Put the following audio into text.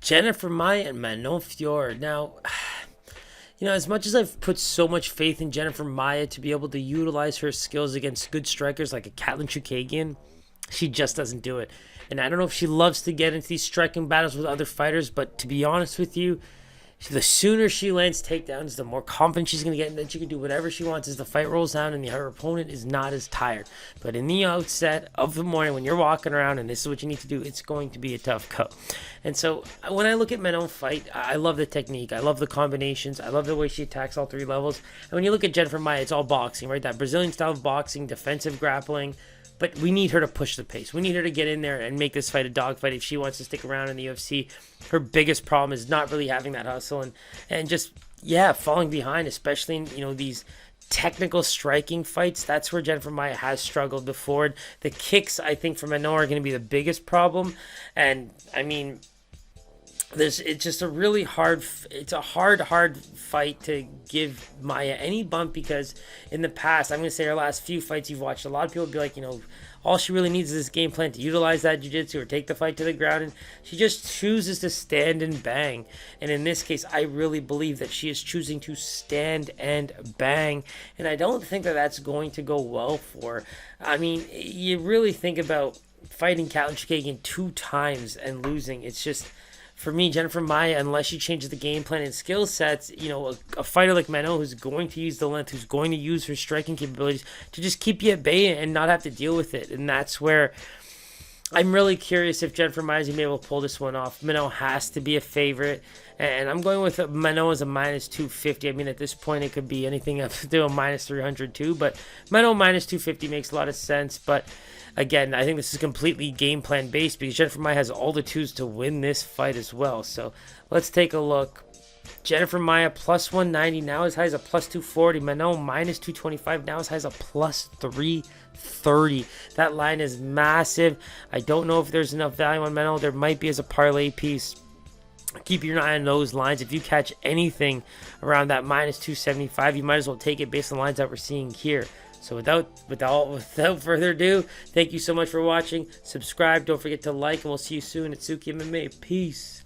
Jennifer Maia and Manon Fiorot. Now, as much as I've put so much faith in Jennifer Maia to be able to utilize her skills against good strikers like a Katlyn Chookagian, she just doesn't do it. And I don't know if she loves to get into these striking battles with other fighters, but to be honest with you, the sooner she lands takedowns, the more confident she's going to get, and then she can do whatever she wants as the fight rolls down and her opponent is not as tired. But in the outset of the morning, when you're walking around and this is what you need to do, it's going to be a tough go. And so when I look at Manon fight, I love the technique. I love the combinations. I love the way she attacks all three levels. And when you look at Jennifer Maia, it's all boxing, right? That Brazilian style of boxing, defensive grappling. But we need her to push the pace. We need her to get in there and make this fight a dogfight if she wants to stick around in the UFC. Her biggest problem is not really having that hustle and just, falling behind, especially in, these technical striking fights. That's where Jennifer Maia has struggled before. The kicks, I think, for Manon are going to be the biggest problem. And, it's just a really hard fight to give Maia any bump, because in the past, I'm going to say her last few fights you've watched, a lot of people would be like, all she really needs is this game plan to utilize that jiu-jitsu or take the fight to the ground, and she just chooses to stand and bang. And in this case, I really believe that she is choosing to stand and bang, and I don't think that that's going to go well for her. You really think about fighting Katlyn Chookagian 2 times and losing. It's just, for me, Jennifer Maia, unless she changes the game plan and skill sets, a fighter like Manon who's going to use the length, who's going to use her striking capabilities to just keep you at bay and not have to deal with it. And that's where I'm really curious if Jennifer Maia is going to be able to pull this one off. Manon has to be a favorite, and I'm going with Manon as a minus 250. At this point, it could be anything up to a minus 300 too, but Manon minus 250 makes a lot of sense. But again, I think this is completely game plan based, because Jennifer Maia has all the tools to win this fight as well. So let's take a look. Jennifer Maia plus 190, now as high as a plus 240. Manon minus 225, now as high as a plus 330. That line is massive. I don't know if there's enough value on Manon. There might be as a parlay piece. Keep your eye on those lines. If you catch anything around that minus 275, you might as well take it based on the lines that we're seeing here. So without further ado, thank you so much for watching. Subscribe. Don't forget to like, and we'll see you soon at SookyMMA. Peace.